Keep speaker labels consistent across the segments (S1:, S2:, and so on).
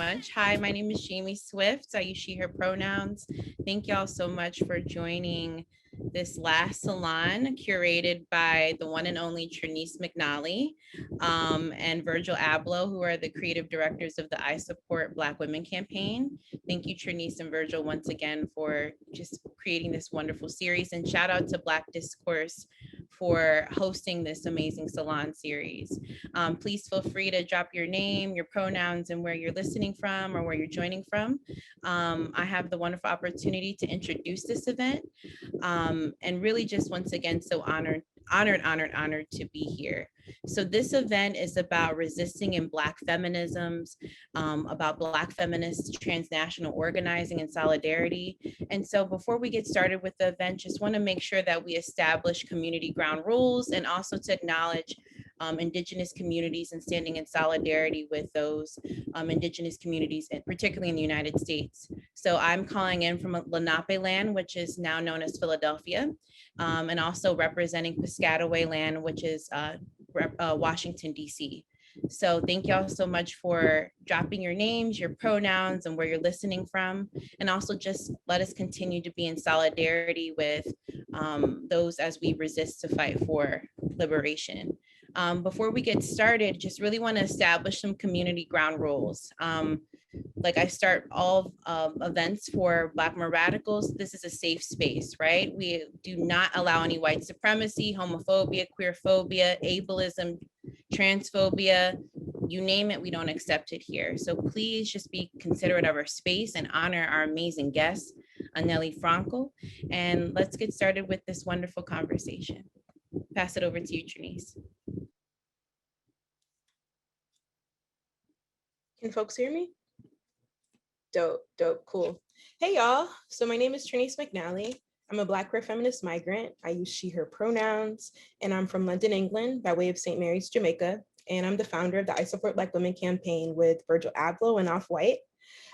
S1: much. Hi, my name is Jami Swift. I use she, her pronouns. Thank y'all so much for joining this last salon curated by the one and only Trine McNally and Virgil Abloh, who are the creative directors of the I Support Black Women campaign. Thank you, Trinice and Virgil, once again for just creating this wonderful series. And shout out to Black Discourse for hosting this amazing salon series. Please feel free to drop your name, your pronouns, and where you're listening from or where you're joining from. I have the wonderful opportunity to introduce this event and really just once again, so honored to be here. So this event is about resisting in Black feminisms, about Black feminist transnational organizing and solidarity. And so before we get started with the event, just want to make sure that we establish community ground rules and also to acknowledge Indigenous communities and standing in solidarity with those Indigenous communities, and particularly in the United States. So I'm calling in from Lenape land, which is now known as Philadelphia, and also representing Piscataway land, which is Washington, D.C. So thank y'all so much for dropping your names, your pronouns, and where you're listening from. And also just let us continue to be in solidarity with those as we resist to fight for liberation. Before we get started, just really want to establish some community ground rules. Like I start all events for Black women radicals, this is a safe space, right? We do not allow any white supremacy, homophobia, queerphobia, ableism, transphobia, you name it, we don't accept it here. So please just be considerate of our space and honor our amazing guest, Marielle Franco. And let's get started with this wonderful conversation. Pass it over to you, Trinice.
S2: Can folks hear me? Dope, cool. Hey y'all, so my name is Trine McNally. I'm a Black queer feminist migrant. I use she, her pronouns, and I'm from London, England, by way of St. Mary's, Jamaica. And I'm the founder of the I Support Black Women campaign with Virgil Abloh and Off-White.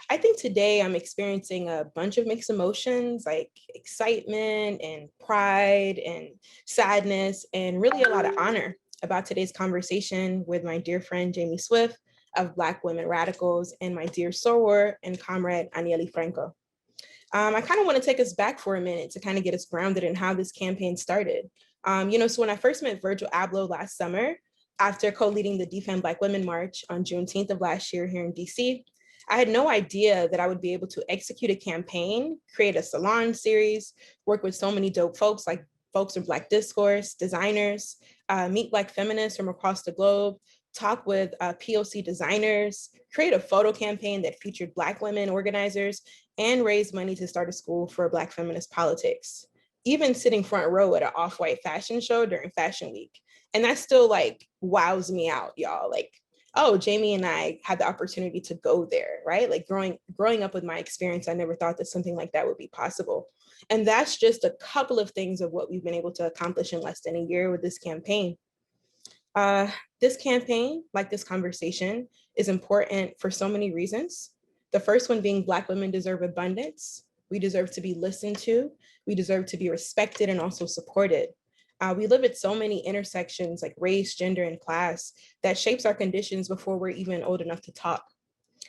S2: I think today I'm experiencing a bunch of mixed emotions like excitement and pride and sadness and really a lot of honor about today's conversation with my dear friend, Jami Swift of Black Women Radicals and my dear soror and comrade, Mariely Franco. I kind of want to take us back for a minute to kind of get us grounded in how this campaign started. So when I first met Virgil Abloh last summer, after co-leading the Defend Black Women March on Juneteenth of last year here in DC, I had no idea that I would be able to execute a campaign, create a salon series, work with so many dope folks like folks from Black Discourse, designers, meet Black feminists from across the globe, talk with POC designers, create a photo campaign that featured Black women organizers, and raise money to start a school for Black feminist politics. Even sitting front row at an Off-White fashion show during Fashion Week. And that still like wows me out, y'all. Like, oh, Jami and I had the opportunity to go there, right? Like growing up with my experience, I never thought that something like that would be possible. And that's just a couple of things of what we've been able to accomplish in less than a year with this campaign. This campaign, like this conversation, is important for so many reasons. The first one being Black women deserve abundance. We deserve to be listened to. We deserve to be respected and also supported. We live at so many intersections like race, gender, and class that shapes our conditions before we're even old enough to talk.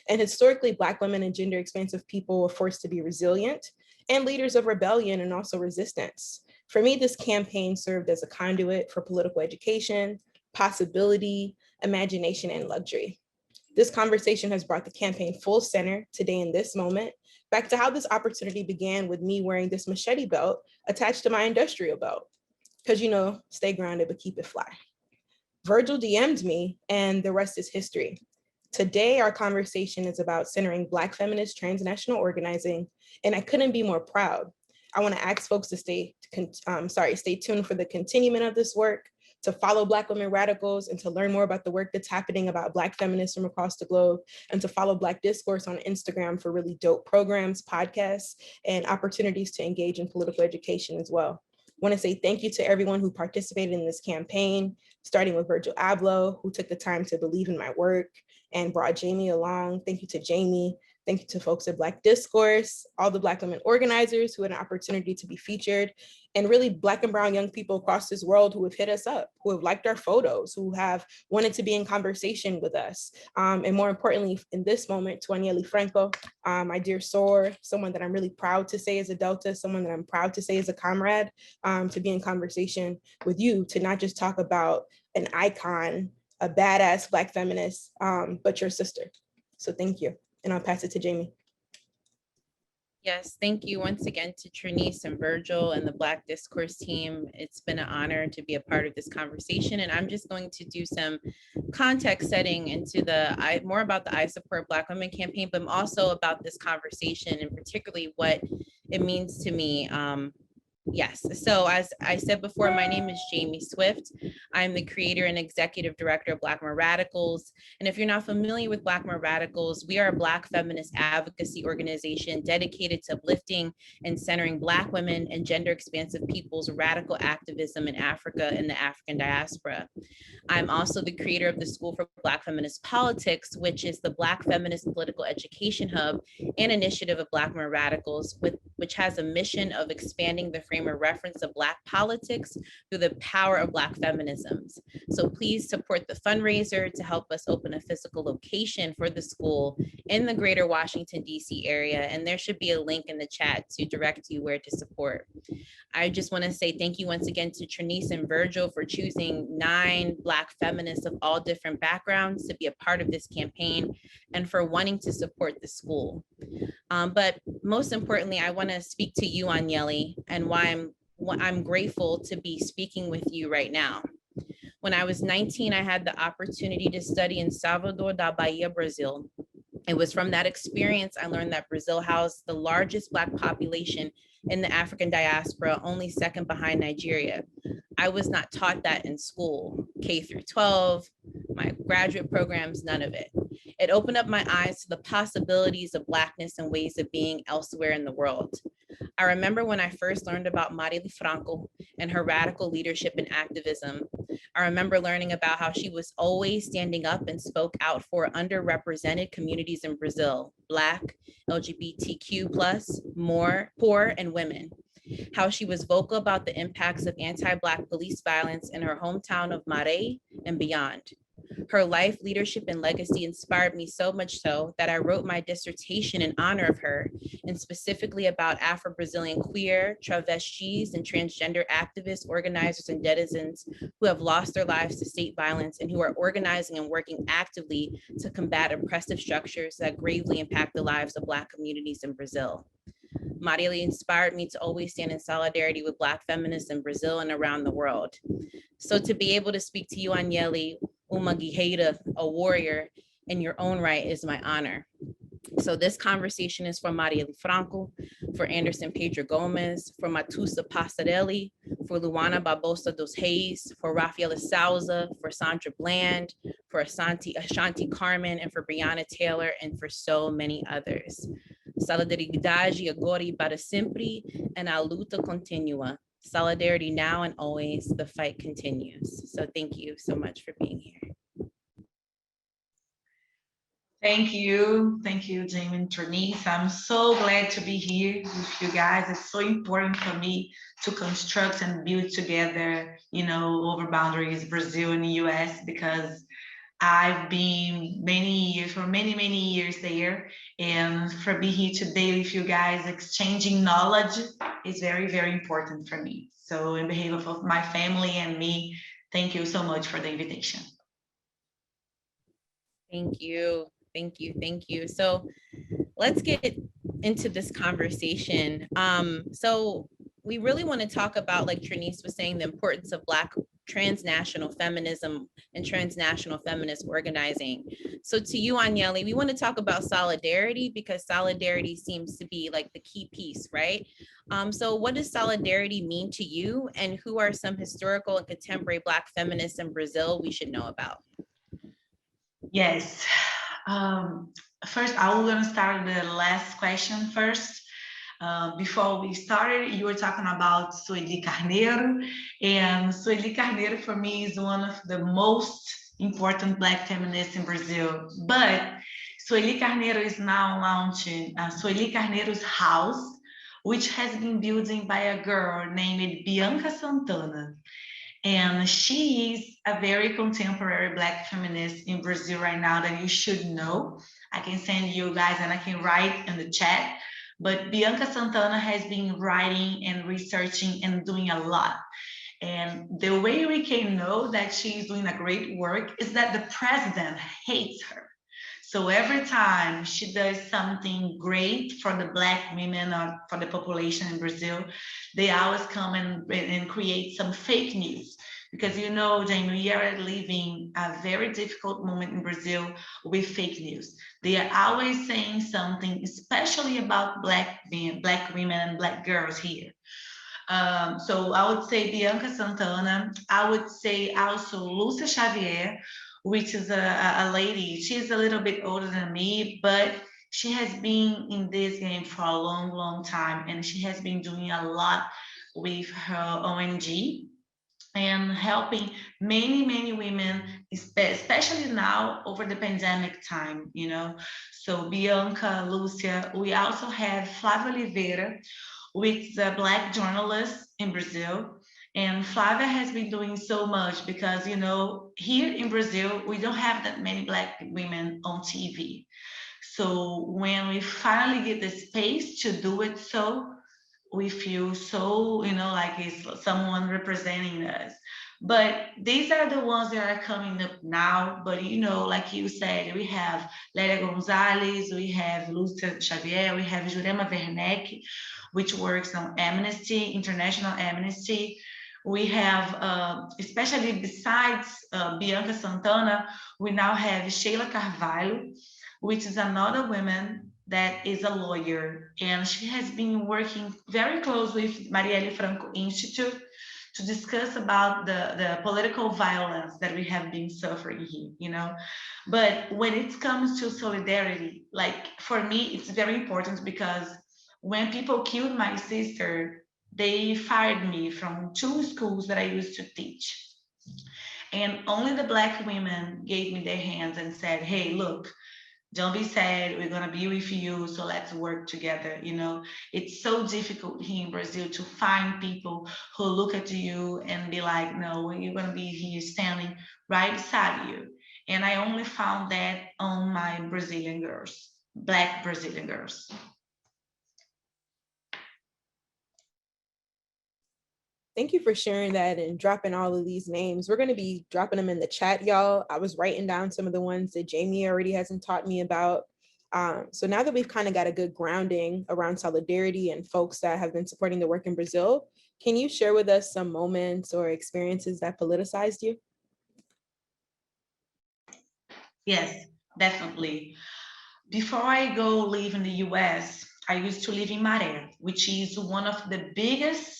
S2: And historically, Black women and gender expansive people were forced to be resilient and leaders of rebellion and also resistance. For me, this campaign served as a conduit for political education, possibility, imagination, and luxury. This conversation has brought the campaign full center today in this moment, back to how this opportunity began with me wearing this machete belt attached to my industrial belt. Because, stay grounded, but keep it fly. Virgil DM'd me and the rest is history. Today, our conversation is about centering Black feminist transnational organizing, and I couldn't be more proud. I want to ask folks to stay tuned for the continuation of this work, to follow Black Women Radicals and to learn more about the work that's happening about Black feminists from across the globe, and to follow Black Discourse on Instagram for really dope programs, podcasts, and opportunities to engage in political education as well. I want to say thank you to everyone who participated in this campaign, starting with Virgil Abloh, who took the time to believe in my work and brought Jami along. Thank you to Jami. Thank you to folks at Black Discourse, all the Black women organizers who had an opportunity to be featured, and really Black and brown young people across this world who have hit us up, who have liked our photos, who have wanted to be in conversation with us. And more importantly, in this moment, to Mariely Franco, my dear soror, someone that I'm really proud to say is a Delta, someone that I'm proud to say is a comrade, to be in conversation with you, to not just talk about an icon, a badass Black feminist, but your sister. So thank you. And I'll pass it to Jami.
S1: Yes, thank you once again to Trine and Virgil and the Black Discourse team. It's been an honor to be a part of this conversation, and I'm just going to do some context setting into more about the I Support Black Women campaign, but also about this conversation and particularly what it means to me. Yes, so as I said before, my name is Jami Swift. I'm the creator and executive director of Black More Radicals. And if you're not familiar with Black More Radicals, we are a Black feminist advocacy organization dedicated to uplifting and centering Black women and gender expansive people's radical activism in Africa and the African diaspora. I'm also the creator of the School for Black Feminist Politics, which is the Black feminist political education hub and initiative of Black More Radicals, which has a mission of expanding the frame of reference of Black politics through the power of Black feminisms. So please support the fundraiser to help us open a physical location for the school in the greater Washington, D.C. area. And there should be a link in the chat to direct you where to support. I just want to say thank you once again to Trine and Virgil for choosing 9 Black feminists of all different backgrounds to be a part of this campaign and for wanting to support the school. But most importantly, I want to speak to you, Anielle, and why I'm grateful to be speaking with you right now. When I was 19, I had the opportunity to study in Salvador da Bahia, Brazil. It was from that experience I learned that Brazil housed the largest Black population in the African diaspora, only second behind Nigeria. I was not taught that in school, K through 12, my graduate programs, none of it. It opened up my eyes to the possibilities of Blackness and ways of being elsewhere in the world. I remember when I first learned about Marielle Franco and her radical leadership and activism. I remember learning about how she was always standing up and spoke out for underrepresented communities in Brazil, Black, LGBTQ+, poor, and women. How she was vocal about the impacts of anti-Black police violence in her hometown of Maré and beyond. Her life, leadership, and legacy inspired me so much so that I wrote my dissertation in honor of her, and specifically about Afro-Brazilian queer, travestis, and transgender activists, organizers, and denizens who have lost their lives to state violence and who are organizing and working actively to combat oppressive structures that gravely impact the lives of Black communities in Brazil. Marielle inspired me to always stand in solidarity with Black feminists in Brazil and around the world. So to be able to speak to you, Anielle, uma guerreira, a warrior in your own right, is my honor. So this conversation is for Marielle Franco, for Anderson Pedro Gomez, for Matusa Passarelli, for Luana Barbosa dos Reis, for Rafaela Souza, for Sandra Bland, for Ashanti Carmen, and for Breonna Taylor, and for so many others. Solidariedade agora e para sempre, and a luta continua. Solidarity now and always, the fight continues. So thank you so much for being here.
S3: Thank you, Jami and Trine. I'm so glad to be here with you guys. It's so important for me to construct and build together, over boundaries, Brazil and the US, because I've been for many years there, and for being here today with you guys, exchanging knowledge is very, very important for me. So in behalf of my family and me, thank you so much for the invitation.
S1: Thank you. So let's get into this conversation. So we really want to talk about, like Trine was saying, the importance of Black transnational feminism and transnational feminist organizing. So to you, Anielle, we want to talk about solidarity, because solidarity seems to be like the key piece, right? So what does solidarity mean to you, and who are some historical and contemporary Black feminists in Brazil we should know about?
S3: Yes. First, I was going to start the last question first. Before we started, you were talking about Sueli Carneiro, and Sueli Carneiro for me is one of the most important Black feminists in Brazil. But Sueli Carneiro is now launching Sueli Carneiro's house, which has been built by a girl named Bianca Santana. And she is a very contemporary Black feminist in Brazil right now that you should know. I can send you guys and I can write in the chat. But Bianca Santana has been writing and researching and doing a lot. And the way we can know that she's doing a great work is that the president hates her. So every time she does something great for the Black women or for the population in Brazil, they always come and create some fake news. Because you know, Jami, we are living a very difficult moment in Brazil with fake news. They are always saying something, especially about Black men, Black women and Black girls here. So I would say Bianca Santana. I would say also Lúcia Xavier, which is a lady. She's a little bit older than me, but she has been in this game for a long, long time, and she has been doing a lot with her ONG and helping many, many women, especially now over the pandemic time, you know. So Bianca, Lúcia, we also have Flávia Oliveira, which is a Black journalist in Brazil. And Flávia has been doing so much because, you know, here in Brazil, we don't have that many Black women on TV. So when we finally get the space to do it, so we feel so, you know, like it's someone representing us. But these are the ones that are coming up now. But, you know, like you said, we have Lélia Gonzalez, we have Lúcia Xavier, we have Jurema Werneck, which works on Amnesty, International Amnesty. We have, especially besides Bianca Santana, we now have Sheila Carvalho, which is another woman that is a lawyer, and she has been working very close with Marielle Franco Institute to discuss about the political violence that we have been suffering here, you know. But when it comes to solidarity, like for me, it's very important because when people killed my sister, they fired me from 2 schools that I used to teach. And only the Black women gave me their hands and said, hey, look, don't be sad, we're gonna be with you, so let's work together. You know, it's so difficult here in Brazil to find people who look at you and be like, no, you're gonna be here standing right beside you. And I only found that on my Brazilian girls, Black Brazilian girls.
S2: Thank you for sharing that and dropping all of these names. We're going to be dropping them in the chat, y'all. I was writing down some of the ones that Jami already hasn't taught me about. So now that we've kind of got a good grounding around solidarity and folks that have been supporting the work in Brazil, can you share with us some moments or experiences that politicized you?
S3: Yes, definitely. Before I go live in the US, I used to live in Maré, which is one of the biggest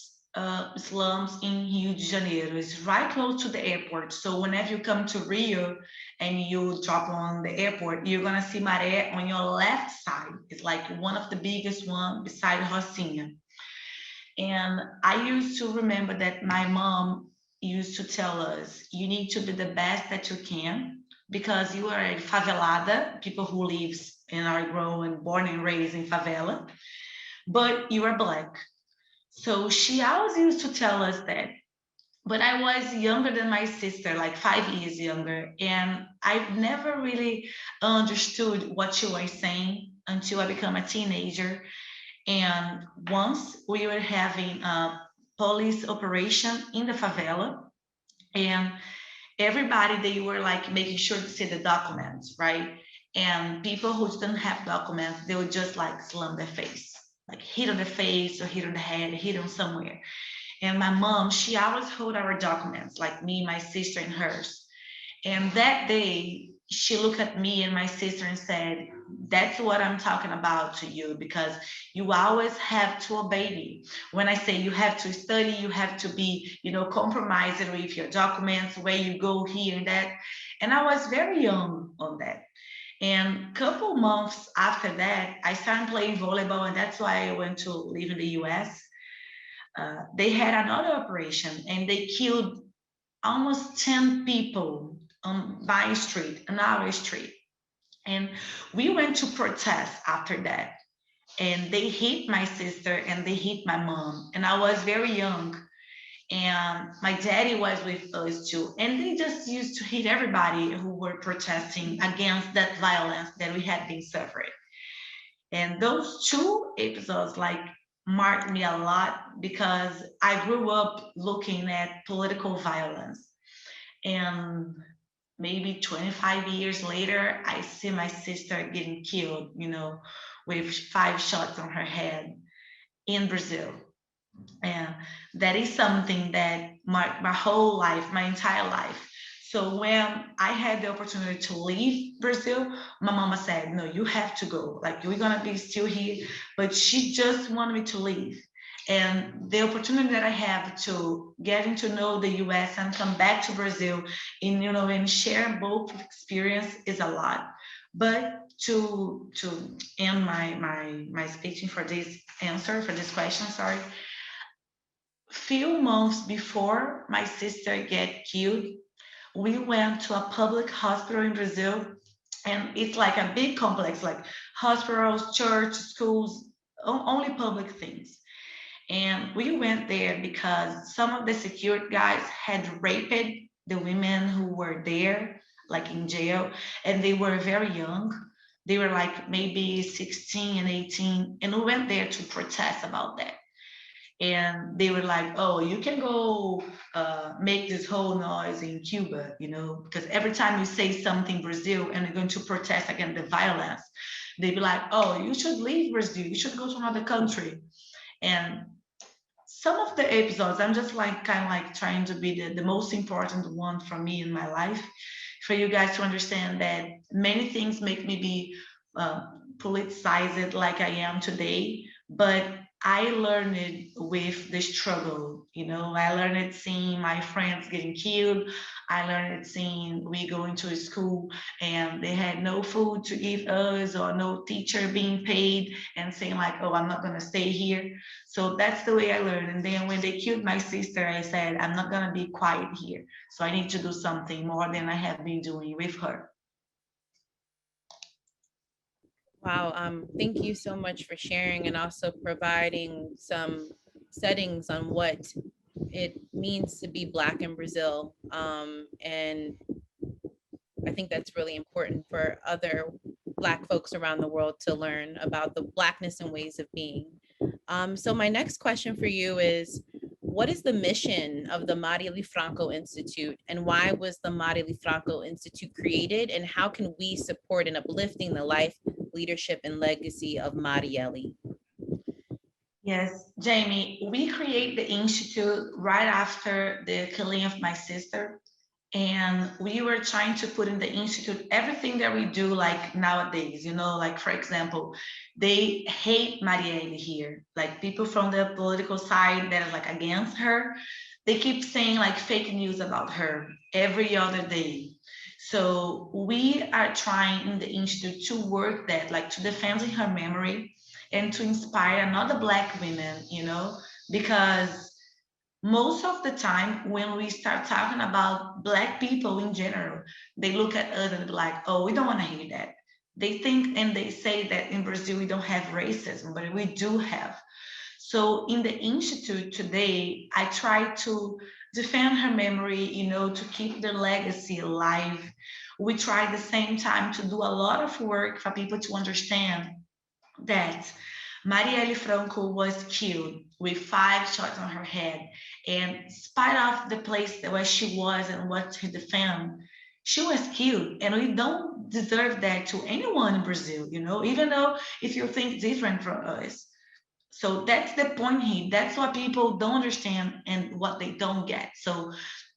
S3: slums in Rio de Janeiro. It's right close to the airport. So whenever you come to Rio and you drop on the airport, you're gonna see Maré on your left side. It's like one of the biggest one beside Rocinha. And I used to remember that my mom used to tell us, you need to be the best that you can because you are a favelada, people who lives and are grown, born and raised in favela, but you are Black. So she always used to tell us that. But I was younger than my sister, like 5 years younger, and I never really understood what she was saying until I became a teenager. And once we were having a police operation in the favela, and everybody, they were like making sure to see the documents, right? And people who didn't have documents, they would just like slam their face, like hit on the face or hit on the head, hit on somewhere. And my mom, she always hold our documents, like me, my sister, and hers. And that day, she looked at me and my sister and said, that's what I'm talking about to you, because you always have to obey me. When I say you have to study, you have to be, you know, compromised with your documents, where you go here and that. And I was very young on that. And a couple months after that, I started playing volleyball, and that's why I went to live in the US. They had another operation and they killed almost 10 people on my street, on our street. And we went to protest after that. And they hit my sister and they hit my mom. And I was very young. And my daddy was with us too. And they just used to hit everybody who were protesting against that violence that we had been suffering. And those two episodes like marked me a lot because I grew up looking at political violence. And maybe 25 years later, I see my sister getting killed, with 5 shots on her head in Brazil. And that is something that my whole life, my entire life. So when I had the opportunity to leave Brazil, my mama said, no, you have to go. Like, you're going to be still here. But she just wanted me to leave. And the opportunity that I have to getting to know the US and come back to Brazil and share both experience is a lot. But to end my speaking for this answer, for this question, sorry, few months before my sister get killed, we went to a public hospital in Brazil, and it's like a big complex, like hospitals, church, schools, only public things. And we went there because some of the security guys had raped the women who were there, like in jail, and they were very young. They were like maybe 16 and 18, and we went there to protest about that. And they were like, oh, you can go make this whole noise in Cuba, because every time you say something Brazil and you're going to protest against the violence, they'd be like, oh, you should leave Brazil, you should go to another country. And some of the episodes, I'm just like kind of like trying to be the most important one for me in my life, for you guys to understand that many things make me be politicized like I am today, but I learned it with the struggle. I learned it seeing my friends getting killed. I learned it seeing we going to school and they had no food to give us or no teacher being paid and saying like, oh, I'm not going to stay here. So that's the way I learned. And then when they killed my sister, I said, I'm not going to be quiet here. So I need to do something more than I have been doing with her.
S1: Wow, thank you so much for sharing and also providing some settings on what it means to be Black in Brazil. And I think that's really important for other Black folks around the world to learn about the Blackness and ways of being. So my next question for you is, what is the mission of the Mariely Franco Institute, and why was the Mariely Franco Institute created, and how can we support in uplifting the life, leadership, and legacy of Mariely?
S3: Yes, Jamie, we create the institute right after the killing of my sister. And we were trying to put in the institute everything that we do like nowadays, like for example, they hate Marielle here, like people from the political side that are like against her, they keep saying like fake news about her every other day. So we are trying in the institute to work that, like to defend her memory and to inspire another Black women, because most of the time when we start talking about Black people in general, they look at us and be like, oh, we don't want to hear that. They think and they say that in Brazil we don't have racism, but we do have. So in the institute today, I try to defend her memory, to keep the legacy alive. We try at the same time to do a lot of work for people to understand that Marielle Franco was killed with 5 shots on her head. And in spite of the place where she was and what she defended, she was killed. And we don't deserve that to anyone in Brazil, even though if you think different from us. So that's the point here. That's what people don't understand and what they don't get. So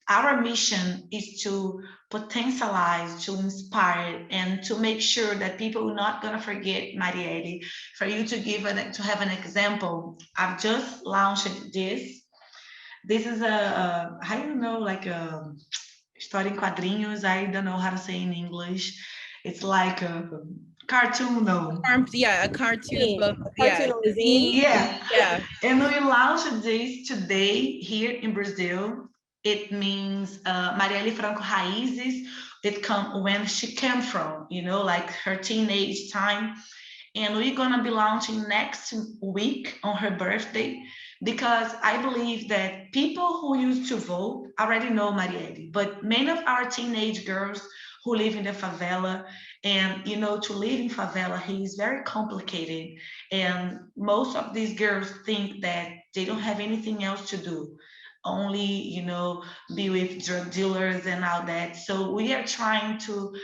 S3: our mission is to potentialize, to inspire, and to make sure that people are not going to forget Marielle. For you to to have an example, I've just launched this. This is I don't know, like a story in quadrinhos. I don't know how to say in English. It's like a cartoon, no.
S1: Yeah, a cartoon book.
S2: Cartoon
S3: Yeah.
S1: Yeah.
S3: And we launched this today here in Brazil. It means Marielle Franco Raízes, when she came from, like her teenage time. And we're gonna be launching next week on her birthday, because I believe that people who used to vote already know Marielle, but many of our teenage girls who live in the favela, and to live in favela, he is very complicated. And most of these girls think that they don't have anything else to do, only, be with drug dealers and all that. So we are trying to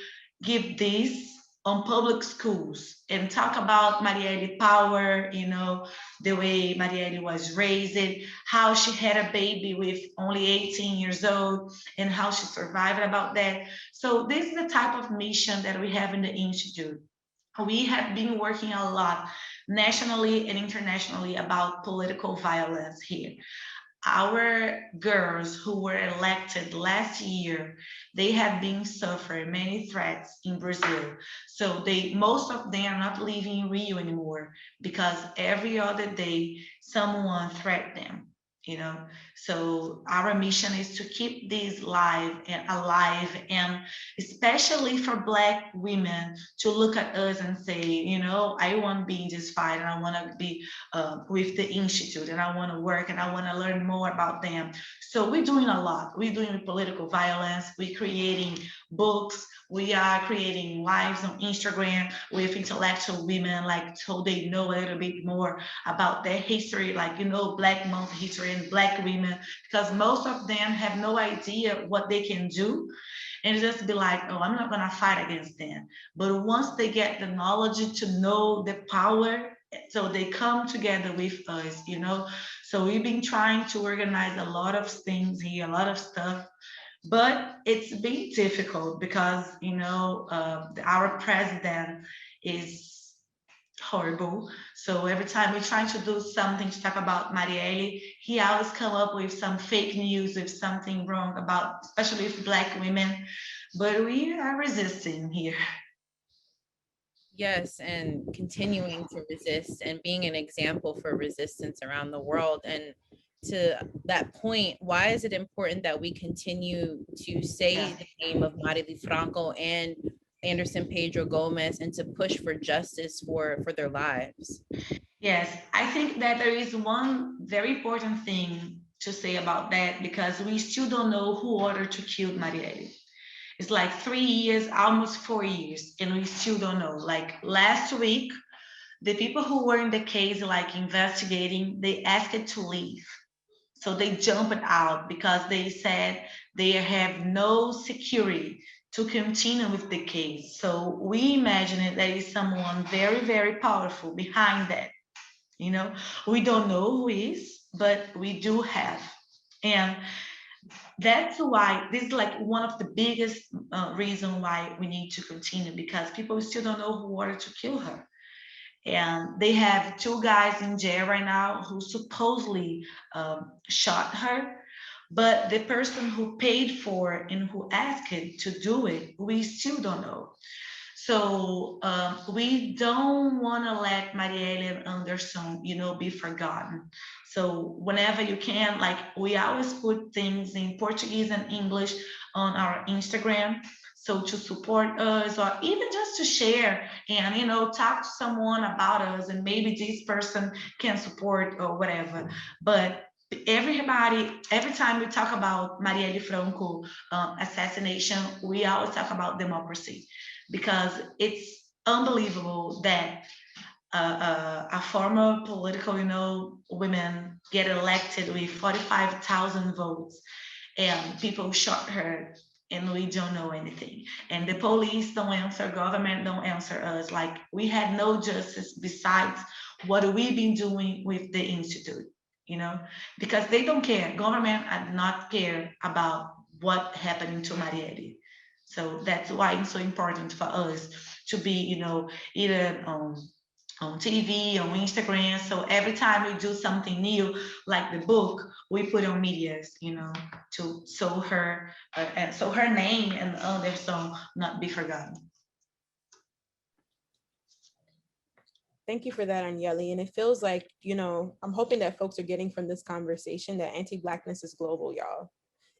S3: give this on public schools and talk about Marielle power, the way Marielle was raised, how she had a baby with only 18 years old and how she survived about that. So this is the type of mission that we have in the Institute. We have been working a lot nationally and internationally about political violence here. Our girls who were elected last year, they have been suffering many threats in Brazil. So most of them are not living in Rio anymore, because every other day someone threatened them. So our mission is to keep this alive, and especially for Black women to look at us and say, I want to be in this fight, and I want to be with the Institute, and I want to work, and I want to learn more about them. So we're doing a lot. We're doing political violence. We're creating books. We are creating lives on Instagram with intellectual women, so they know a little bit more about their history, Black Month history and Black women, because most of them have no idea what they can do, and just be like, oh, I'm not gonna fight against them. But once they get the knowledge to know the power, so they come together with us, So we've been trying to organize a lot of things here, a lot of stuff, but it's been difficult because, our president is horrible. So every time we're trying to do something to talk about Marielle, he always come up with some fake news, with something wrong about, especially with Black women. But we are resisting here.
S1: Yes, and continuing to resist and being an example for resistance around the world. And to that point, why is it important that we continue to say the name of Mariely Franco and Anderson Pedro Gomez, and to push for justice for their lives?
S3: Yes, I think that there is one very important thing to say about that, because we still don't know who ordered to kill Marielle. It's like 3 years, almost 4 years, and we still don't know. Like last week, the people who were in the case, investigating, they asked to leave. So they jumped out because they said they have no security to continue with the case. So we imagine that there is someone very, very powerful behind that. We don't know who is, but we do have. And that's why this is one of the biggest reason why we need to continue, because people still don't know who wanted to kill her. And they have 2 guys in jail right now who supposedly shot her, but the person who paid for it and who asked it to do it, we still don't know. So we don't want to let Marielle and Anderson, be forgotten. So whenever you can, we always put things in Portuguese and English on our Instagram. So to support us, or even just to share and, talk to someone about us, and maybe this person can support or whatever. But everybody, every time we talk about Marielle Franco assassination, we always talk about democracy, because it's unbelievable that a former political, women get elected with 45,000 votes, and people shot her, and we don't know anything. And the police don't answer, government don't answer us. We had no justice besides what we've been doing with the Institute, because they don't care. Government does not care about what happened to Marielle. So that's why it's so important for us to be, either on TV, on Instagram. So every time we do something new, like the book, we put on medias, to show her, and so her name and their song not be forgotten.
S2: Thank you for that, Anielle. And it feels like, I'm hoping that folks are getting from this conversation that anti-Blackness is global, y'all.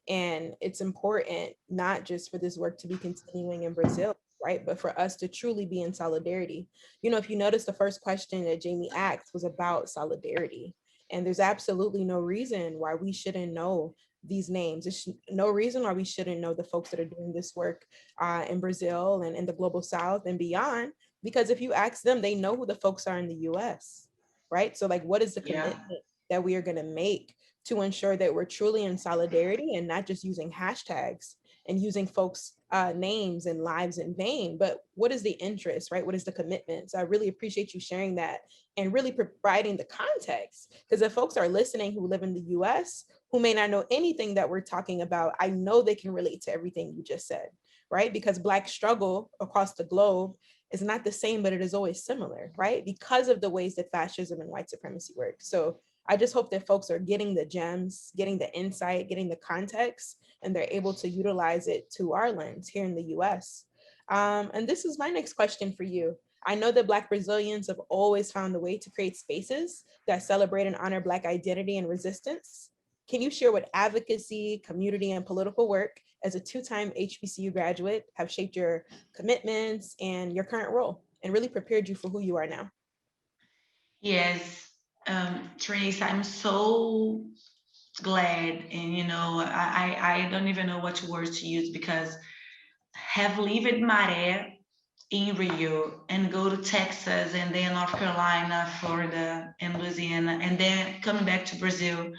S2: And it's important not just for this work to be continuing in Brazil, right? But for us to truly be in solidarity. You know, if you notice, the first question that Jami asked was about solidarity. And there's absolutely no reason why we shouldn't know these names. There's no reason why we shouldn't know the folks that are doing this work in Brazil and in the global South and beyond. Because if you ask them, they know who the folks are in the US, right? So like, what is the
S3: Yeah.
S2: commitment that we are gonna make to ensure that we're truly in solidarity and not just using hashtags and using folks' names and lives in vain, but what is the interest, right? What is the commitment? So I really appreciate you sharing that and really providing the context, because if folks are listening who live in the US, who may not know anything that we're talking about, I know they can relate to everything you just said, right? Because Black struggle across the globe is not the same, but it is always similar, right? Because of the ways that fascism and white supremacy work. So I just hope that folks are getting the gems, getting the insight, getting the context, and they're able to utilize it to our lens here in the US. And this is my next question for you. I know that Black Brazilians have always found a way to create spaces that celebrate and honor Black identity and resistance. Can you share what advocacy, community, and political work as a two-time HBCU graduate have shaped your commitments and your current role and really prepared you for who you are now?
S3: Yes, Trace, I'm so glad, and I don't even know what words to use, because have lived Maré in Rio and go to Texas and then North Carolina, Florida, and Louisiana, and then coming back to Brazil,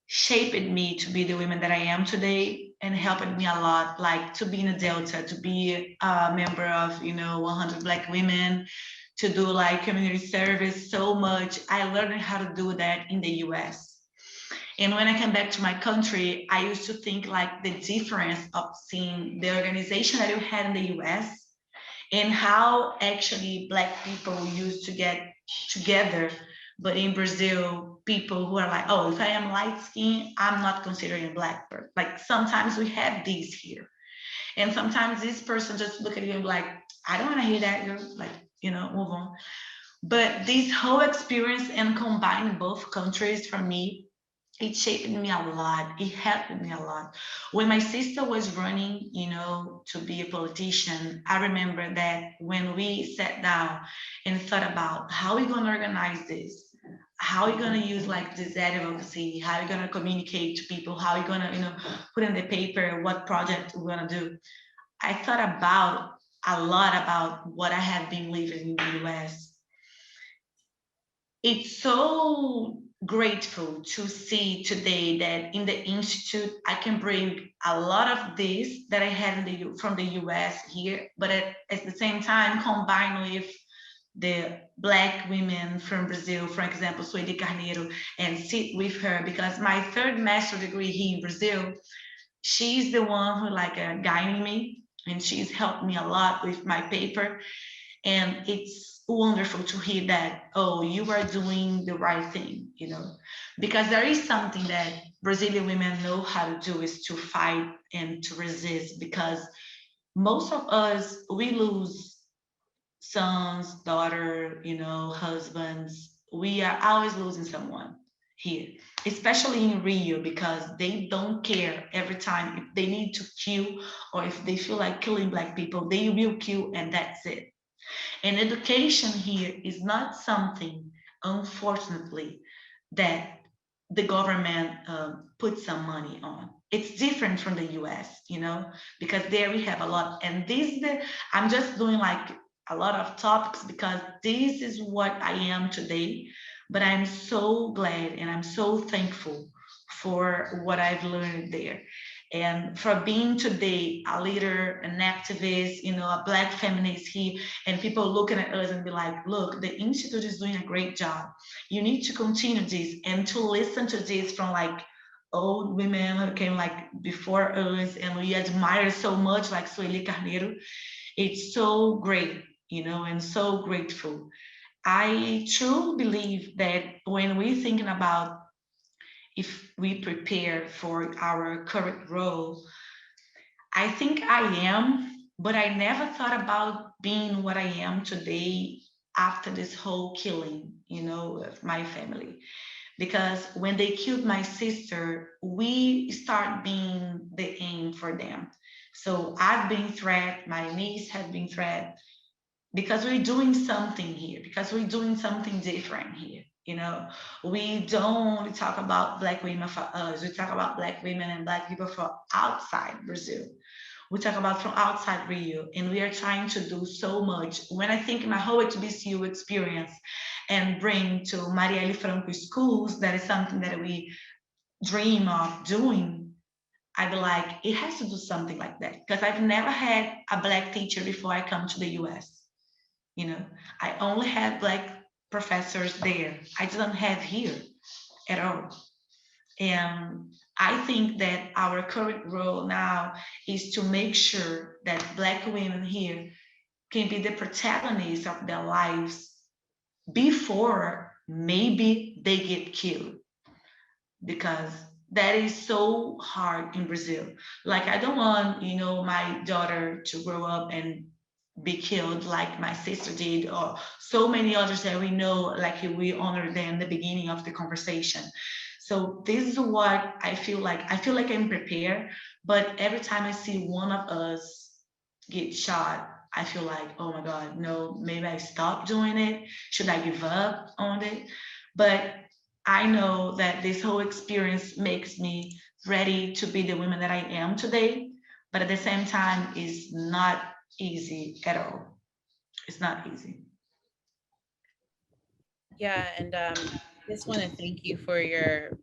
S3: shaped me to be the woman that I am today, and helped me a lot, like to be in a Delta, to be a member of 100 Black women, to do like community service so much. I learned how to do that in the US. And when I came back to my country, I used to think like the difference of seeing the organization that you had in the US and how actually Black people used to get together. But in Brazil, people who are like, oh, if I am light skinned, I'm not considered a Black person. Like sometimes we have these here. And sometimes this person just look at you and be like, I don't want to hear that. You're like, move on. But this whole experience and combine both countries for me, it shaped me a lot. It helped me a lot. When my sister was running, to be a politician, I remember that when we sat down and thought about how we're going to organize this, how we're going to use like this advocacy, how we're going to communicate to people, how we're going to, put in the paper what project we're going to do. I thought about a lot about what I have been living in the US. It's so grateful to see today that in the institute I can bring a lot of this that I had from the US here, but at the same time combine with the Black women from Brazil, for example, Sueli Carneiro, and sit with her, because my third master degree here in Brazil, she's the one who like guiding me, and she's helped me a lot with my paper. And it's wonderful to hear that, oh, you are doing the right thing, because there is something that Brazilian women know how to do, is to fight and to resist, because most of us, we lose sons, daughter, husbands. We are always losing someone here, especially in Rio, because they don't care every time if they need to kill, or if they feel like killing Black people, they will kill, and that's it. And education here is not something, unfortunately, that the government puts some money on. It's different from the US, because there we have a lot. And I'm just doing like a lot of topics because this is what I am today. But I'm so glad and I'm so thankful for what I've learned there. And for being today a leader, an activist, a Black feminist here, and people looking at us and be like, look, the Institute is doing a great job. You need to continue this and to listen to this from like old women who came like before us and we admire so much, like Sueli Carneiro. It's so great, and so grateful. I truly believe that when we're thinking about if we prepare for our current role, I think I am, but I never thought about being what I am today after this whole killing, of my family. because when they killed my sister, we start being the aim for them. So I've been threatened, my niece has been threatened, because we're doing something here, because we're doing something different here. You know, we don't only talk about Black women for us, we talk about Black women and Black people from outside Brazil. We talk about from outside Rio, and we are trying to do so much. When I think my whole HBCU experience and bring to Marielle Franco schools, that is something that we dream of doing. I'd be like, it has to do something like that, because I've never had a Black teacher before I come to the US. You know, I only had Black professors there. I didn't have here at all. And I think that our current role now is to make sure that Black women here can be the protagonists of their lives before maybe they get killed, because that is so hard in Brazil. Like, I don't want, you know, my daughter to grow up and be killed like my sister did, or so many others that we know, like we honored them in the beginning of the conversation. So this is what I feel like. I feel like I'm prepared, but every time I see one of us get shot, I feel like, oh my God, no, maybe I stop doing it. Should I give up on it? But I know that this whole experience makes me ready to be the woman that I am today. But at the same time, it's not easy at all. It's not easy.
S1: Yeah, and just want to thank you for your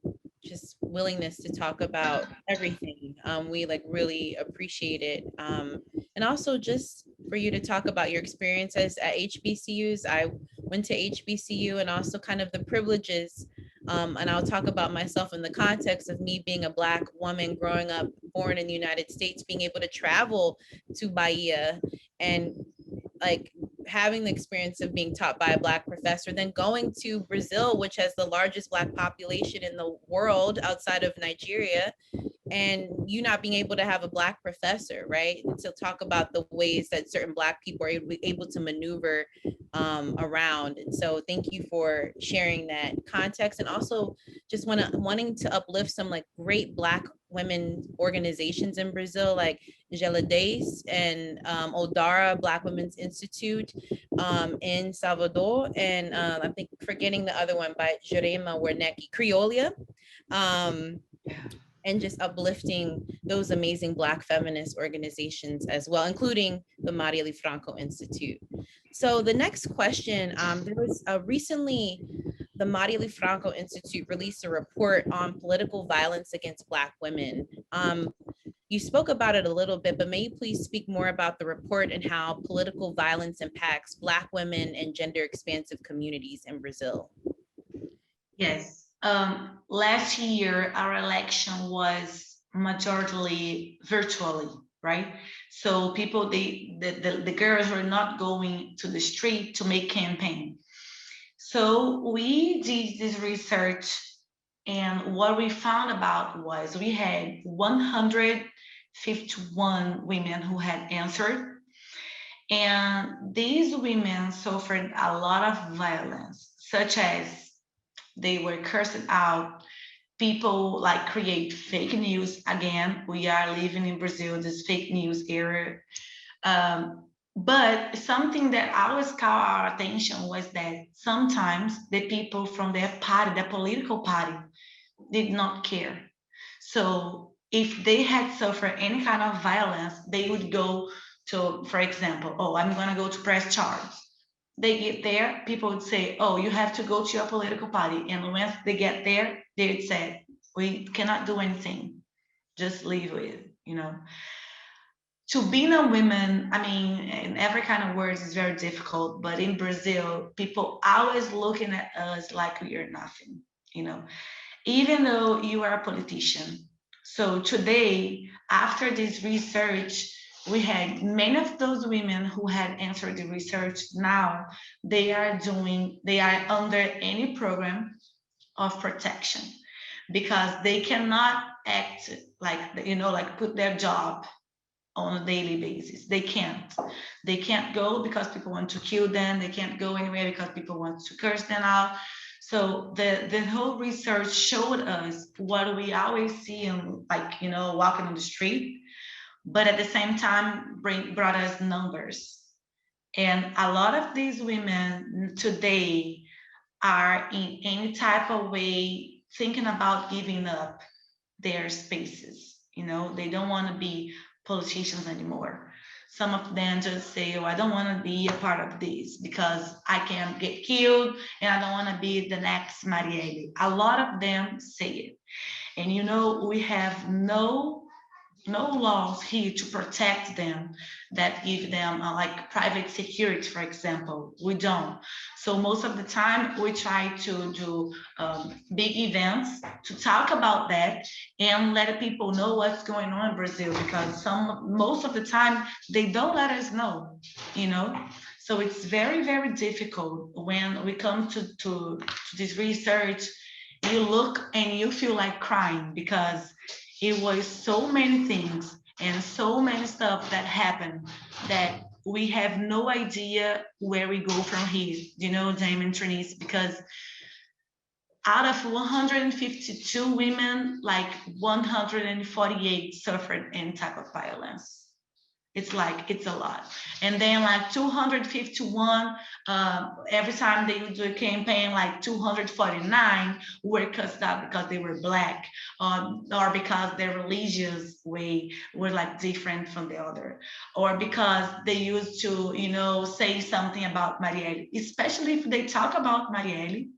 S1: just willingness to talk about everything. We like really appreciate it. And also just for you to talk about your experiences at HBCUs. I went to HBCU, and also kind of the privileges. And I'll talk about myself in the context of me being a Black woman growing up, born in the United States, being able to travel to Bahia and like having the experience of being taught by a Black professor, then going to Brazil, which has the largest Black population in the world outside of Nigeria, and you not being able to have a Black professor, right? To talk about the ways that certain Black people are able to maneuver around. And so thank you for sharing that context, and also just wanting to uplift some like great Black women organizations in Brazil, like Gelades and Odara Black Women's Institute in Salvador, and I think forgetting the other one by Jurema Wernicke, Criolia. And just uplifting those amazing Black feminist organizations as well, including the Mariely Franco Institute. So the next question, there was recently the Mariely Franco Institute released a report on political violence against Black women. You spoke about it a little bit, but may you please speak more about the report and how political violence impacts Black women and gender expansive communities in Brazil?
S3: Yes. Last year, our election was majorly virtually, right? So people, the girls were not going to the street to make campaign. So we did this research, and what we found about was we had 151 women who had answered, and these women suffered a lot of violence, such as they were cursed out. People like create fake news. Again, we are living in Brazil, this fake news era. But something that always caught our attention was that sometimes the people from their party, the political party, did not care. So if they had suffered any kind of violence, they would go to, for example, oh, I'm going to go to press charges. They get there, people would say, oh, you have to go to your political party. And once they get there, they would say, we cannot do anything. Just leave it, you know. To being a woman, I mean, in every kind of words is very difficult, but in Brazil, people always looking at us like we are nothing, you know, even though you are a politician. So today, after this research, we had many of those women who had answered the research. Now they are under any program of protection, because they cannot act like, you know, like put their job on a daily basis. They can't go because people want to kill them. They can't go anywhere because people want to curse them out. So the whole research showed us what we always see in, like, you know, walking on the street, but at the same time brought us numbers. And a lot of these women today are in any type of way thinking about giving up their spaces. You know, they don't want to be politicians anymore. Some of them just say, oh, I don't want to be a part of this because I can get killed and I don't want to be the next Marielle. A lot of them say it. And you know, we have no laws here to protect them that give them like private security, for example. We don't. So most of the time we try to do big events to talk about that and let people know what's going on in Brazil, because most of the time they don't let us know, you know. So it's very, very difficult when we come to this research. You look and you feel like crying because it was so many things and so many stuff that happened that we have no idea where we go from here, you know, Jami and Trinice, because out of 152 women, like 148 suffered any type of violence. It's like, it's a lot. And then like 251, every time they do a campaign, like 249 were cussed out because they were Black, or because their religious way were like different from the other, or because they used to, you know, say something about Marielle, especially if they talk about Marielle.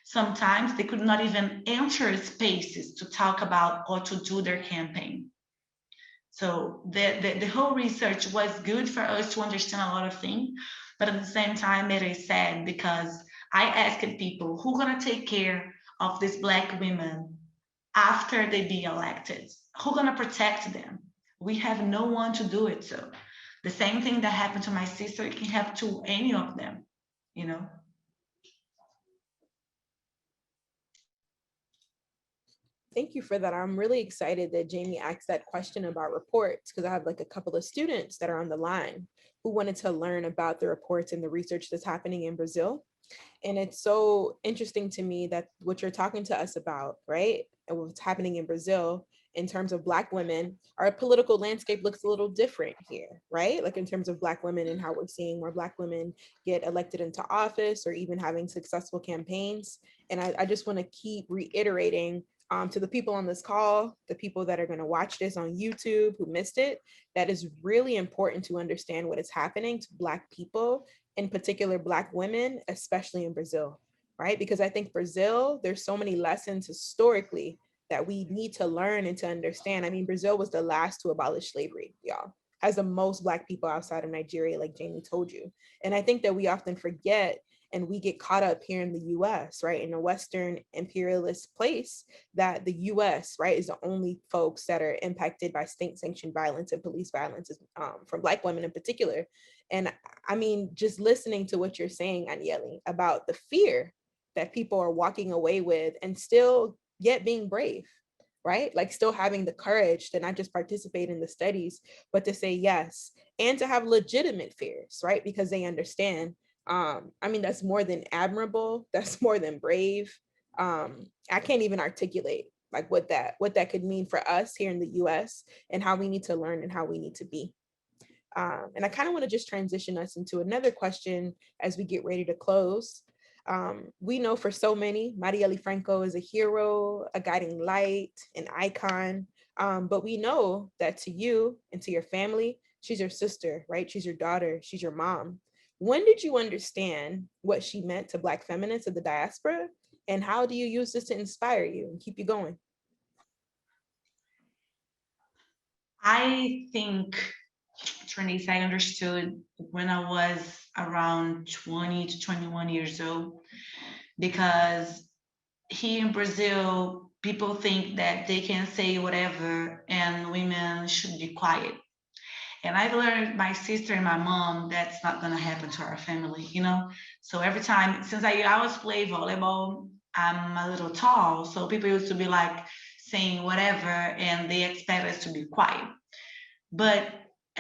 S3: Sometimes they could not even enter spaces to talk about or to do their campaign. So the whole research was good for us to understand a lot of things, but at the same time, it is sad because I asked people who gonna take care of these Black women after they be elected? Who gonna protect them? We have no one to do it. So the same thing that happened to my sister, it can happen to any of them, you know?
S2: Thank you for that. I'm really excited that Jami asked that question about reports, because I have like a couple of students that are on the line who wanted to learn about the reports and the research that's happening in Brazil. And it's so interesting to me that what you're talking to us about, right, and what's happening in Brazil in terms of Black women, our political landscape looks a little different here, right? Like in terms of Black women and how we're seeing more Black women get elected into office or even having successful campaigns. And I just want to keep reiterating to the people on this call, the people that are going to watch this on YouTube who missed it, that is really important to understand what is happening to Black people, in particular Black women, especially in Brazil, right? Because I think Brazil, there's so many lessons historically that we need to learn and to understand. I mean, Brazil was the last to abolish slavery, y'all, has the most Black people outside of Nigeria, like Jami told you. And I think that we often forget and we get caught up here in the US, right, in a Western imperialist place, that the US, right, is the only folks that are impacted by state-sanctioned violence and police violence from Black women in particular. And I mean, just listening to what you're saying, Anielle, about the fear that people are walking away with and still yet being brave, right? Like still having the courage to not just participate in the studies, but to say yes, and to have legitimate fears, right? Because they understand. I mean, that's more than admirable. That's more than brave. I can't even articulate like what that could mean for us here in the US and how we need to learn and how we need to be. And I kind of want to just transition us into another question as we get ready to close. We know for so many, Marielle Franco is a hero, a guiding light, an icon. But we know that to you and to your family, she's your sister, right? She's your daughter, she's your mom. When did you understand what she meant to Black feminists of the diaspora? And how do you use this to inspire you and keep you going?
S3: I think, Trinice, I understood when I was around 20 to 21 years old, because here in Brazil, people think that they can say whatever and women should be quiet. And I learned my sister and my mom, that's not gonna happen to our family, you know? So every time, since I always play volleyball, I'm a little tall. So people used to be like saying whatever and they expect us to be quiet. But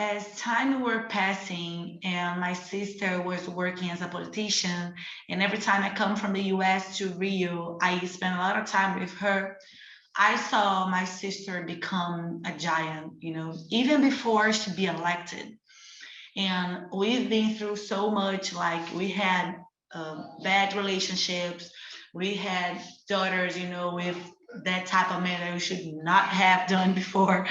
S3: as time were passing and my sister was working as a politician, and every time I come from the US to Rio, I spend a lot of time with her. I saw my sister become a giant, you know, even before she be elected. And we've been through so much, like we had bad relationships, we had daughters, you know, with that type of man that we should not have done before.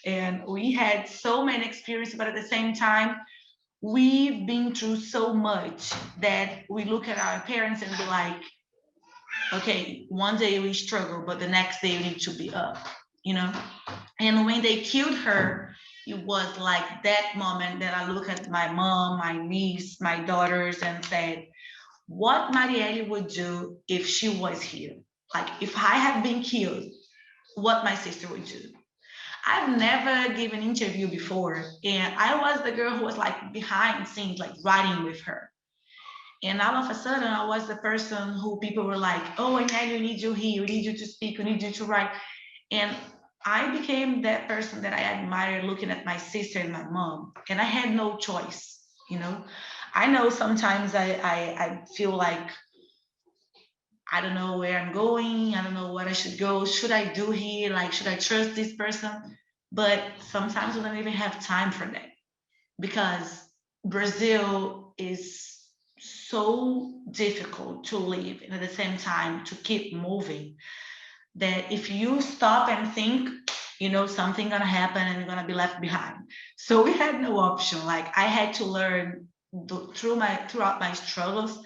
S3: And we had so many experiences, but at the same time, we've been through so much that we look at our parents and be like, okay, one day we struggle, but the next day we need to be up, you know? And when they killed her, it was like that moment that I look at my mom, my niece, my daughters, and said, what Marielle would do if she was here. Like if I had been killed, what my sister would do. I've never given an interview before, and I was the girl who was like behind scenes, like writing with her. And all of a sudden, I was the person who people were like, oh, Anielle, we need you here, we need you to speak, we need you to write. And I became that person that I admired looking at my sister and my mom. And I had no choice, you know. I know sometimes I feel like I don't know where I'm going. I don't know what I should go. Should I do here? Like, should I trust this person? But sometimes we don't even have time for that because Brazil is so difficult to live and at the same time to keep moving that if you stop and think, you know, something gonna happen and you're gonna be left behind. So we had no option. Like I had to learn throughout my struggles,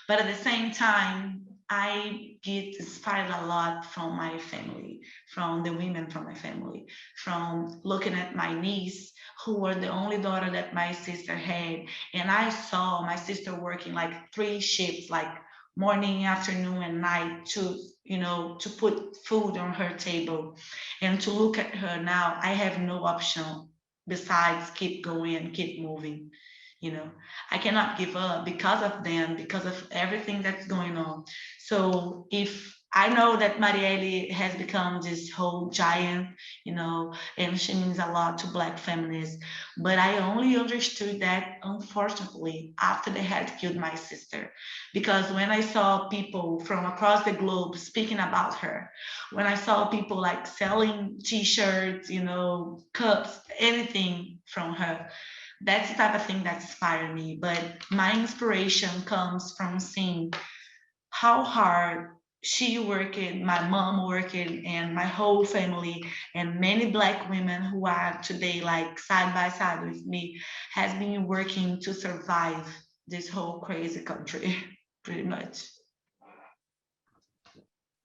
S3: but at the same time, I get inspired a lot from my family, from the women from my family, from looking at my niece, who were the only daughter that my sister had. And I saw my sister working like 3 shifts, like morning, afternoon, and night to, you know, to put food on her table. And to look at her now, I have no option besides keep going and keep moving. You know, I cannot give up because of them, because of everything that's going on. So if I know that Marielle has become this whole giant, you know, and she means a lot to Black feminists, but I only understood that, unfortunately, after they had killed my sister. Because when I saw people from across the globe speaking about her, when I saw people like selling T-shirts, you know, cups, anything from her, that's the type of thing that inspired me. But my inspiration comes from seeing how hard she worked, my mom worked, and my whole family, and many Black women who are today like side by side with me, has been working to survive this whole crazy country, pretty much.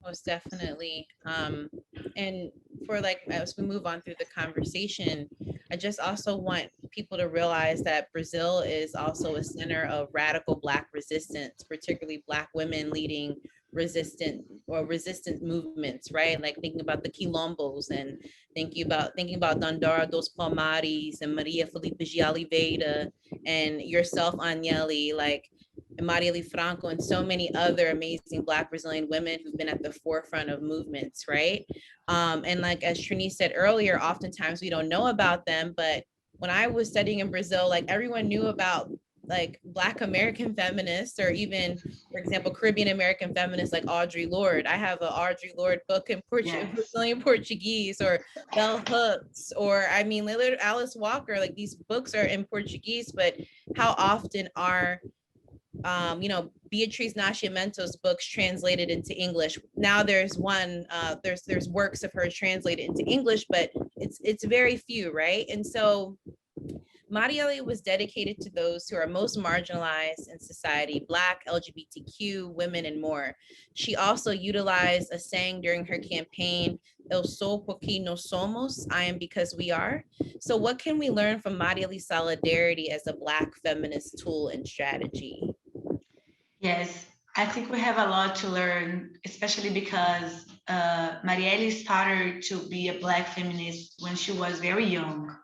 S1: Most definitely. And for like, as we move on through the conversation, I just also want people to realize that Brazil is also a center of radical Black resistance, particularly Black women leading resistant movements, right? Like thinking about the quilombos and thinking about Dandara dos Palmares and Maria Felipe de Oliveira and yourself, Anielle, like Mariely Franco, and so many other amazing Black Brazilian women who've been at the forefront of movements, right? And like as Trine said earlier, oftentimes we don't know about them, but when I was studying in Brazil, like everyone knew about like Black American feminists, or even, for example, Caribbean American feminists like Audre Lorde. I have an Audre Lorde book in Brazilian Portuguese, or Bell Hooks, or I mean, literally Alice Walker. Like these books are in Portuguese, but how often are you know, Beatriz Nascimento's books translated into English? Now there's one, there's works of hers translated into English, but it's very few, right? And so Marielle was dedicated to those who are most marginalized in society, Black, LGBTQ, women, and more. She also utilized a saying during her campaign, Eu sou porque nós somos, I am because we are. So what can we learn from Marielle's solidarity as a Black feminist tool and strategy?
S3: Yes, I think we have a lot to learn, especially because Marielle started to be a Black feminist when she was very young.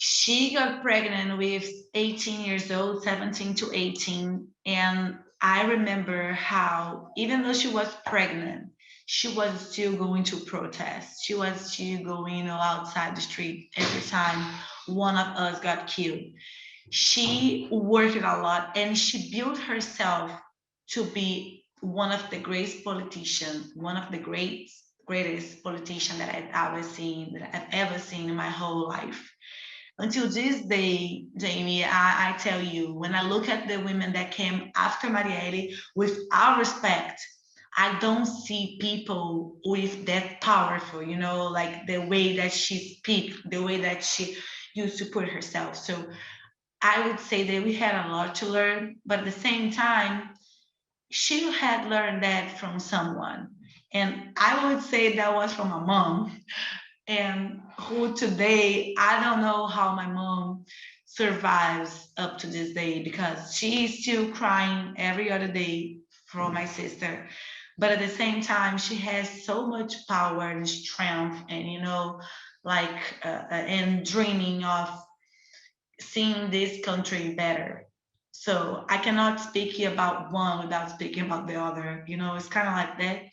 S3: She got pregnant with 18 years old, 17 to 18. And I remember how, even though she was pregnant, she was still going to protest. She was still going, outside the street every time one of us got killed. She worked a lot and she built herself to be one of the greatest politicians, one of the greatest politician that I've ever seen in my whole life. Until this day, Jami, I tell you, when I look at the women that came after Marielle, with our respect, I don't see people with that powerful, like the way that she speaks, the way that she used to put herself. So I would say that we had a lot to learn, but at the same time, she had learned that from someone. And I would say that was from my mom, and who today, I don't know how my mom survives up to this day, because she's still crying every other day for my sister. But at the same time, she has so much power and strength, and and dreaming of seeing this country better. So I cannot speak here about one without speaking about the other. It's kind of like that.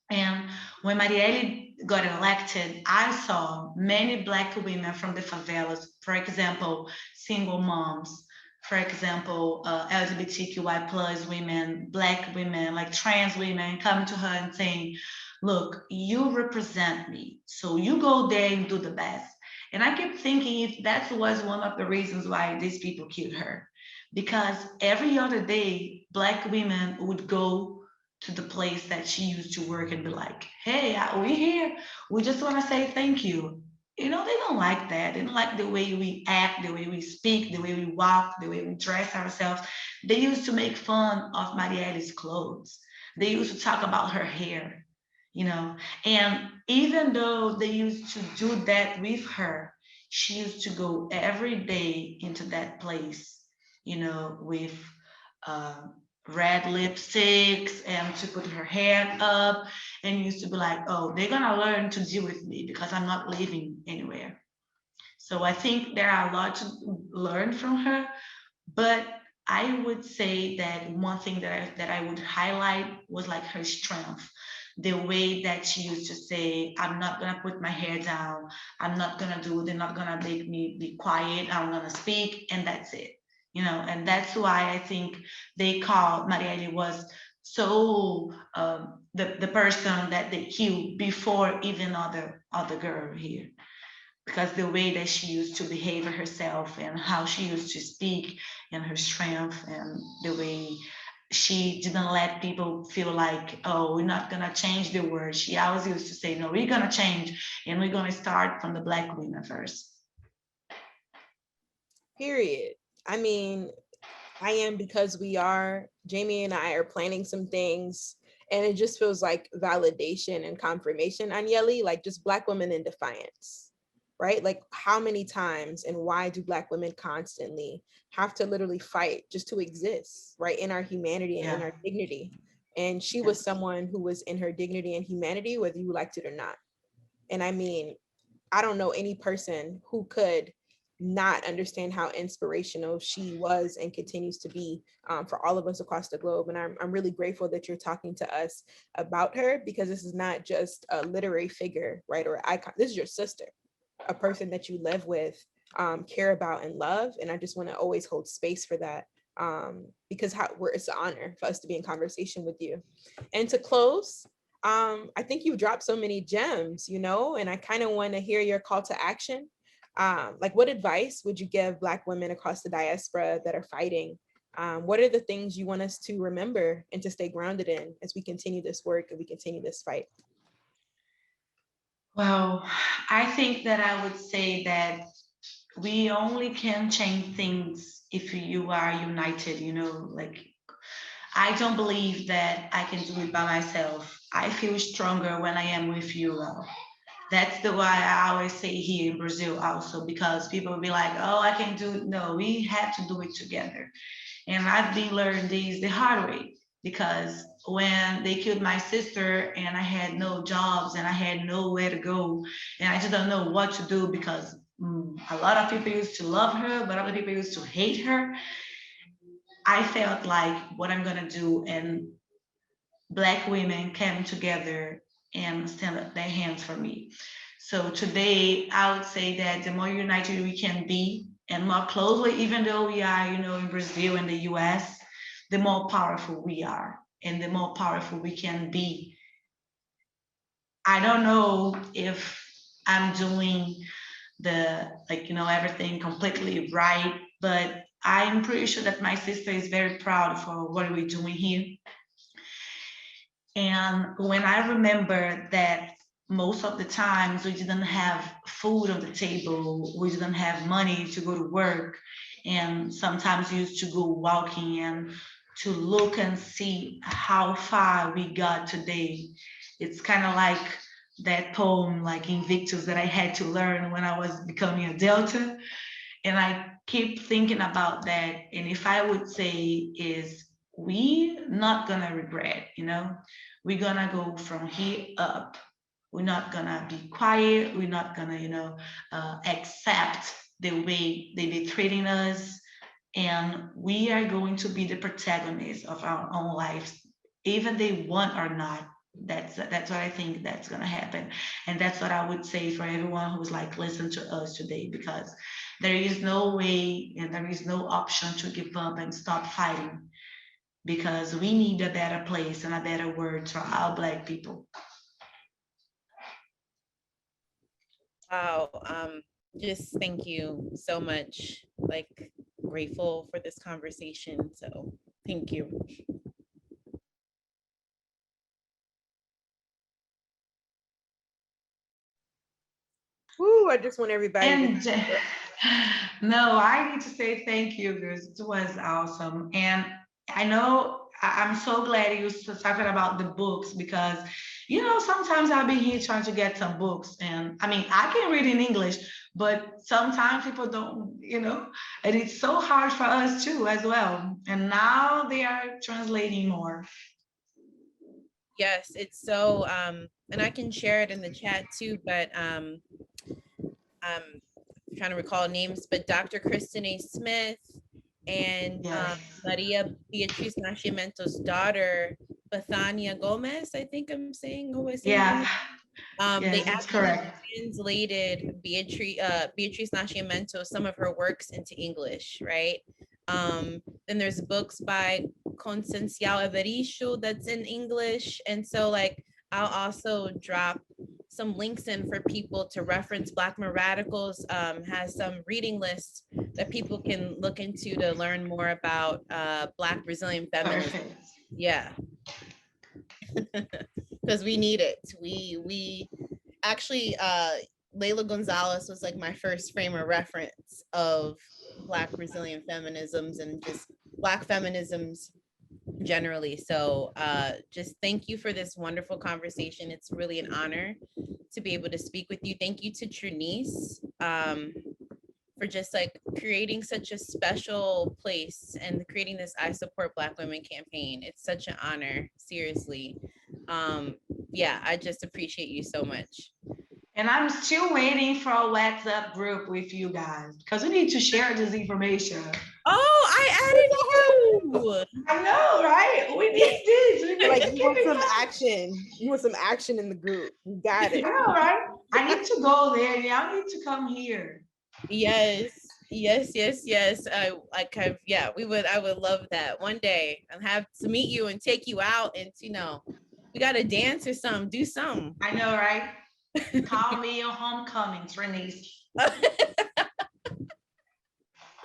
S3: And when Marielle got elected, I saw many Black women from the favelas, for example, single moms, for example, LGBTQI plus women, Black women, like trans women, coming to her and saying, look, you represent me, so you go there and do the best. And I kept thinking if that was one of the reasons why these people killed her, because every other day, Black women would go to the place that she used to work and be like, hey, we here. We just want to say thank you. They don't like that. They don't like the way we act, the way we speak, the way we walk, the way we dress ourselves. They used to make fun of Marielle's clothes. They used to talk about her hair, And even though they used to do that with her, she used to go every day into that place, with uh, red lipsticks and to put her hair up, and used to be like, oh, they're gonna learn to deal with me because I'm not leaving anywhere. So I think there are a lot to learn from her, but I would say that one thing that I would highlight was like her strength, the way that she used to say, I'm not gonna put my hair down, they're not gonna make me be quiet, I'm gonna speak, and that's it. And that's why I think they called Marielle was so the person that they killed before even other girl here, because the way that she used to behave herself and how she used to speak and her strength and the way she didn't let people feel like, oh, we're not going to change the world. She always used to say, no, we're going to change, and we're going to start from the Black women first.
S2: Period. I mean, I am because we are. Jami and I are planning some things, and it just feels like validation and confirmation, Anielle, like just Black women in defiance, right? Like how many times and why do Black women constantly have to literally fight just to exist, right? In our humanity and in our dignity. And she was someone who was in her dignity and humanity, whether you liked it or not. And I mean, I don't know any person who could not understand how inspirational she was and continues to be for all of us across the globe. And I'm really grateful that you're talking to us about her, because this is not just a literary figure, right? Or icon. This is your sister, a person that you live with, care about and love. And I just want to always hold space for that, because it's an honor for us to be in conversation with you. And to close, I think you've dropped so many gems, and I kind of want to hear your call to action. Like, what advice would you give Black women across the diaspora that are fighting? What are the things you want us to remember and to stay grounded in as we continue this work and we continue this fight?
S3: Well, I think that I would say that we only can change things if you are united, like I don't believe that I can do it by myself. I feel stronger when I am with you. That's the why I always say here in Brazil also, because people will be like, oh, I can do it. No, we have to do it together. And I've been learning this the hard way, because when they killed my sister and I had no jobs and I had nowhere to go and I just don't know what to do, because a lot of people used to love her, but other people used to hate her. I felt like what I'm gonna do, and Black women came together and stand up their hands for me. So today, I would say that the more united we can be and more closely, even though we are, in Brazil and the US, the more powerful we are and the more powerful we can be. I don't know if I'm doing everything completely right, but I'm pretty sure that my sister is very proud for what we're doing here. And when I remember that most of the times we didn't have food on the table, we didn't have money to go to work, and sometimes we used to go walking and to look and see how far we got today. It's kind of like that poem, like Invictus, that I had to learn when I was becoming a Delta. And I keep thinking about that. And if I would say is, we not gonna regret, we're gonna go from here up. We're not gonna be quiet. We're not gonna, accept the way they be treating us. And we are going to be the protagonists of our own lives, even they want or not. That's what I think that's gonna happen. And that's what I would say for everyone who's like listen to us today, because there is no way and there is no option to give up and stop fighting, because we need a better place and a better world for our Black people.
S1: Wow. Just thank you so much. Like, grateful for this conversation. So thank you.
S2: Woo, I just want everybody
S3: And
S2: to
S3: no, I need to say thank you because it was awesome. And I know I'm so glad you were talking about the books, because sometimes I've been here trying to get some books, and I mean I can read in English, but sometimes people don't, and it's so hard for us too as well. And now they are translating more.
S1: Yes, it's so and I can share it in the chat too, but I'm trying to recall names, but Dr. Kristen A. Smith and
S3: Yes.
S1: Maria Beatriz Nascimento's daughter, Bethania Gomez, I think I'm saying who is saying.
S3: Yeah.
S1: They
S3: Yes, that's
S1: actually
S3: correct.
S1: translated Beatriz Nascimento, some of her works into English, right? Then there's books by Concenciao Evaristo that's in English. And so like, I'll also drop some links in for people to reference. Black Men Radicals has some reading lists that people can look into to learn more about Black Brazilian feminism.
S3: Perfect.
S1: Yeah. Because we need it. We actually Leila Gonzalez was like my first frame of reference of Black Brazilian feminisms and just Black feminisms generally. So just thank you for this wonderful conversation. It's really an honor to be able to speak with you. Thank you to Trinice for just like creating such a special place and creating this I Support Black Women campaign. It's such an honor, seriously. Yeah, I just appreciate you so much.
S3: And I'm still waiting for a WhatsApp group with you guys, because we need to share this information.
S1: Oh, I added you.
S3: I know, right? We need this. We need
S2: like
S3: to
S2: you
S3: keep
S2: want
S3: it
S2: some
S3: going.
S2: action. You want some action in the group. You got it.
S3: I know, right? I need to go there. Yeah, I need to come here.
S1: Yes. Yeah, I would love that one day and have to meet you and take you out and we gotta dance or something, do something.
S3: I know, right? Call me your homecoming, Trinice.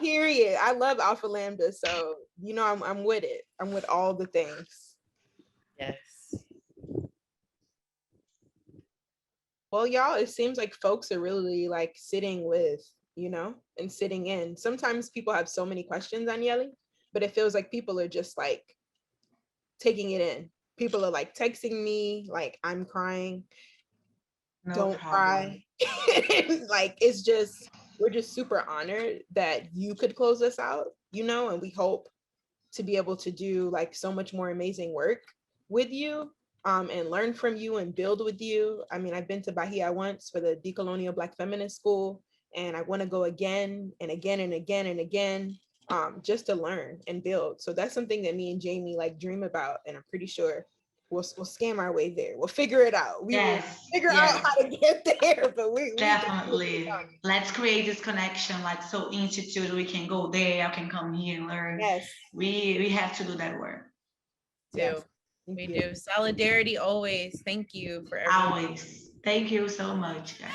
S2: Period. I love Alpha Lambda, so I'm with it. I'm with all the things.
S1: Yes.
S2: Well, y'all, it seems like folks are really like sitting with, and sitting in. Sometimes people have so many questions, Anielle, but it feels like people are just like taking it in. People are like texting me, like, I'm crying.
S3: No
S2: Don't
S3: problem.
S2: cry. Like, we're just super honored that you could close us out, and we hope to be able to do like so much more amazing work with you. And learn from you and build with you. I mean, I've been to Bahia once for the Decolonial Black Feminist School, and I want to go again and again and again and again, just to learn and build. So that's something that me and Jami like dream about, and I'm pretty sure we'll scam our way there. We'll figure it out. We will figure out
S3: yes.
S2: how to get there, but we
S3: Definitely. Let's create this connection, like so institute, we can go there, I can come here and learn.
S2: Yes.
S3: We have to do that work.
S1: Yes. We do. Solidarity always. Thank you for everything.
S3: Always. Thank you so much, guys.